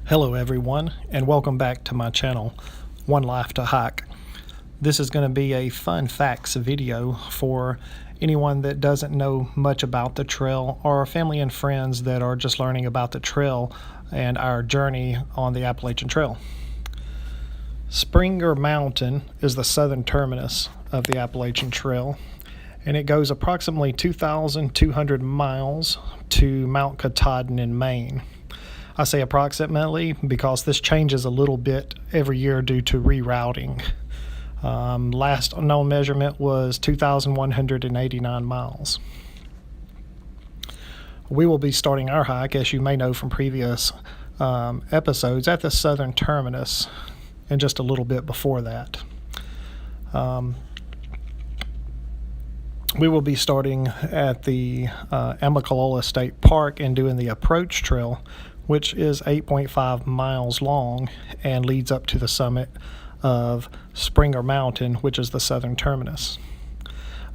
Hello everyone, and welcome back to my channel, One Life to Hike. This is going to be a fun facts video for anyone that doesn't know much about the trail, or family and friends that are just learning about the trail and our journey on the Appalachian Trail. Springer Mountain is the southern terminus of the Appalachian Trail, and it goes approximately 2,200 miles to Mount Katahdin in Maine. I say approximately because this changes a little bit every year due to rerouting. Last known measurement was 2,189 miles. We will be starting our hike, as you may know from previous episodes, at the southern terminus and just a little bit before that. We will be starting at the Amicalola State Park and doing the approach trail, which is 8.5 miles long and leads up to the summit of Springer Mountain, which is the southern terminus.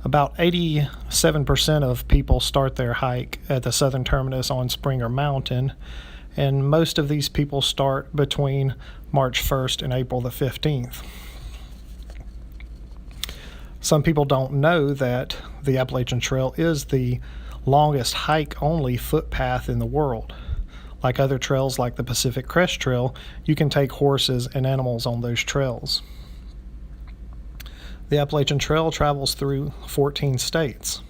About 87% of people start their hike at the southern terminus on Springer Mountain, and most of these people start between March 1st and April the 15th. Some people don't know that the Appalachian Trail is the longest hike-only footpath in the world. Like other trails like the Pacific Crest Trail, you can take horses and animals on those trails. The Appalachian Trail travels through 14 states.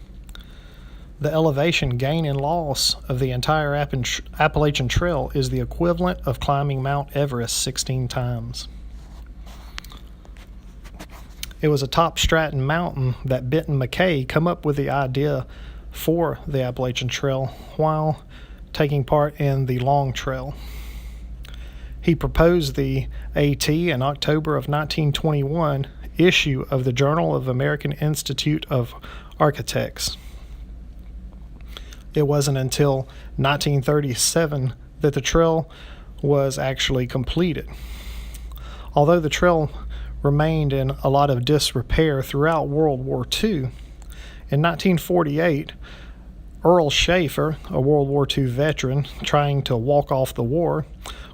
The elevation gain and loss of the entire Appalachian Trail is the equivalent of climbing Mount Everest 16 times. It was atop Stratton Mountain that Benton McKay come up with the idea for the Appalachian Trail while taking part in the Long Trail. He proposed the AT in October of 1921 issue of the Journal of American Institute of Architects. It wasn't until 1937 that the trail was actually completed. Although the trail remained in a lot of disrepair throughout World War II, in 1948, Earl Schaefer, a World War II veteran trying to walk off the war,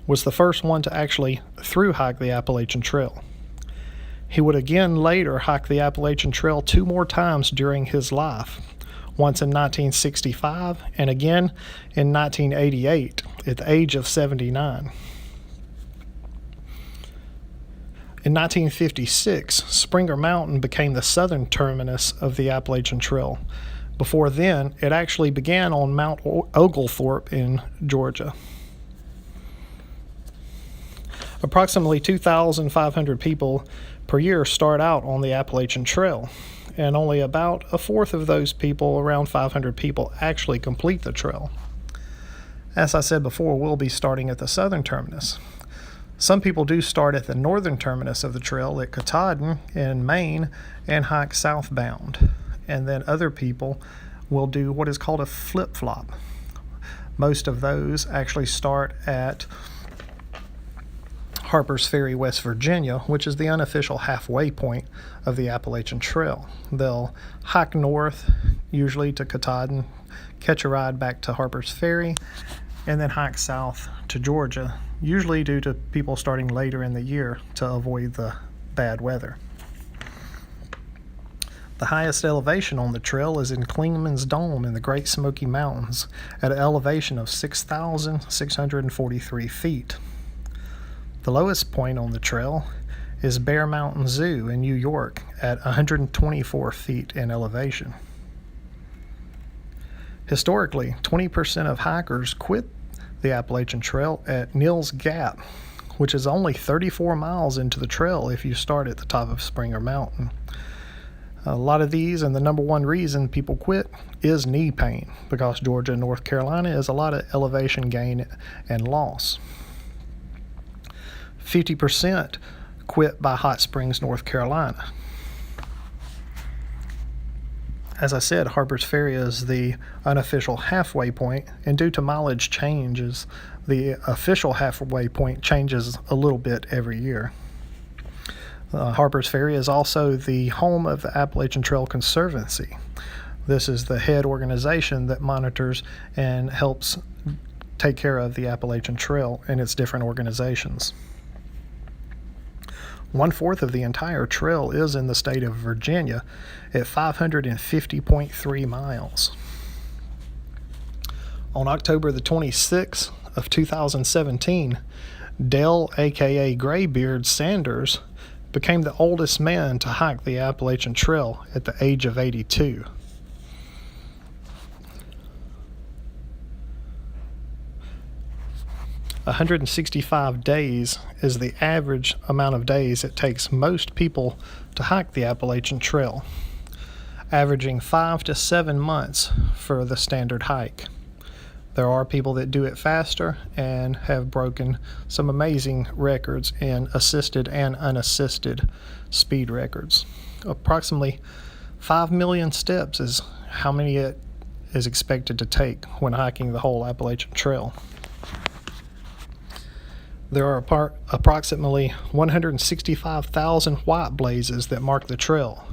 was the first one to actually thru-hike the Appalachian Trail. He would again later hike the Appalachian Trail 2 more times during his life, once in 1965 and again in 1988 at the age of 79. In 1956, Springer Mountain became the southern terminus of the Appalachian Trail. Before then, it actually began on Mount Oglethorpe in Georgia. Approximately 2,500 people per year start out on the Appalachian Trail, and only about a fourth of those people, around 500 people, actually complete the trail. As I said before, we'll be starting at the southern terminus. Some people do start at the northern terminus of the trail at Katahdin in Maine and hike southbound. And then other people will do what is called a flip-flop. Most of those actually start at Harpers Ferry, West Virginia, which is the unofficial halfway point of the Appalachian Trail. They'll hike north, usually to Katahdin, catch a ride back to Harpers Ferry, and then hike south to Georgia, usually due to people starting later in the year to avoid the bad weather. The highest elevation on the trail is in Clingman's Dome in the Great Smoky Mountains at an elevation of 6,643 feet. The lowest point on the trail is Bear Mountain Zoo in New York at 124 feet in elevation. Historically, 20% of hikers quit the Appalachian Trail at Nils Gap, which is only 34 miles into the trail if you start at the top of Springer Mountain. A lot of these, and the number one reason people quit, is knee pain, because Georgia and North Carolina is a lot of elevation gain and loss. 50% quit by Hot Springs, North Carolina. As I said, Harpers Ferry is the unofficial halfway point, and due to mileage changes, the official halfway point changes a little bit every year. Harpers Ferry is also the home of the Appalachian Trail Conservancy. This is the head organization that monitors and helps take care of the Appalachian Trail and its different organizations. 1/4 of the entire trail is in the state of Virginia at 550.3 miles. On October the 26th of 2017, Dale, aka Graybeard Sanders, became the oldest man to hike the Appalachian Trail at the age of 82. "165 days is the average amount of days it takes most people to hike the Appalachian Trail, averaging 5 to 7 months for the standard hike. There are people that do it faster and have broken some amazing records in assisted and unassisted speed records. Approximately 5 million steps is how many it is expected to take when hiking the whole Appalachian Trail. There are approximately 165,000 white blazes that mark the trail.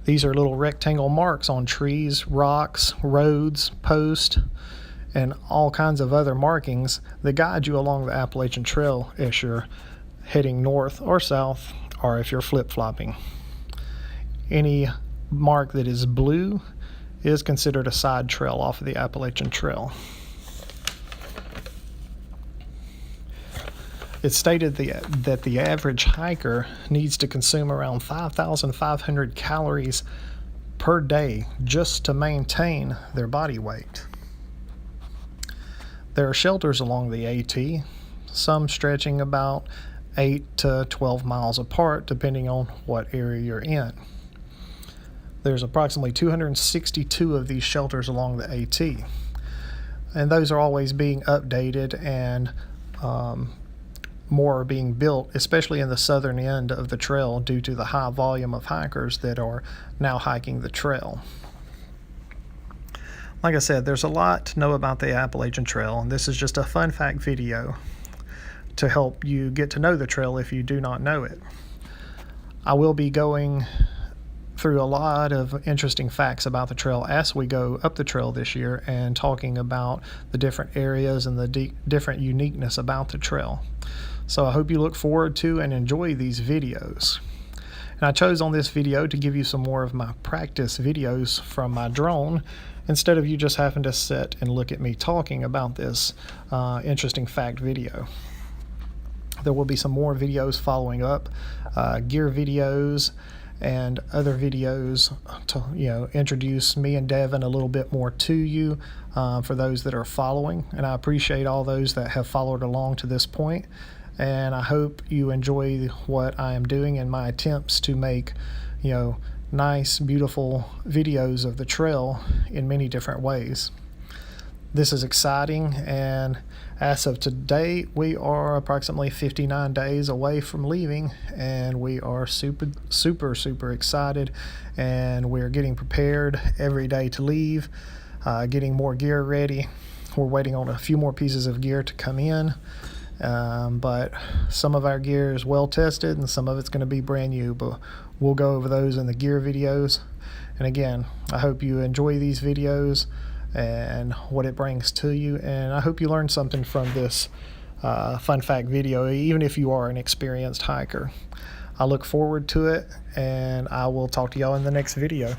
These are little rectangle marks on trees, rocks, roads, posts, and all kinds of other markings that guide you along the Appalachian Trail as you're heading north or south, or if you're flip-flopping. Any mark that is blue is considered a side trail off of the Appalachian Trail. It's stated that the average hiker needs to consume around 5,500 calories per day just to maintain their body weight. There are shelters along the AT, some stretching about 8 to 12 miles apart depending on what area you're in. There's approximately 262 of these shelters along the AT, and those are always being updated, and more are being built, especially in the southern end of the trail due to the high volume of hikers that are now hiking the trail. Like I said, there's a lot to know about the Appalachian Trail, and this is just a fun fact video to help you get to know the trail if you do not know it. I will be going through a lot of interesting facts about the trail as we go up the trail this year and talking about the different areas and the different uniqueness about the trail. So I hope you look forward to and enjoy these videos. And I chose on this video to give you some more of my practice videos from my drone instead of you just having to sit and look at me talking about this interesting fact video. There will be some more videos following up, gear videos and other videos to introduce me and Devin a little bit more to you for those that are following. And I appreciate all those that have followed along to this point. And I hope you enjoy what I am doing in my attempts to make nice, beautiful videos of the trail in many different ways. This is exciting, and as of today, we are approximately 59 days away from leaving, and we are super excited, and we're getting prepared every day to leave, getting more gear ready. We're waiting on a few more pieces of gear to come in, but some of our gear is well tested and some of it's going to be brand new, but we'll go over those in the gear videos. And again, I hope you enjoy these videos and what it brings to you, and I hope you learned something from this fun fact video, even if you are an experienced hiker. I look forward to it, and I will talk to y'all in the next video.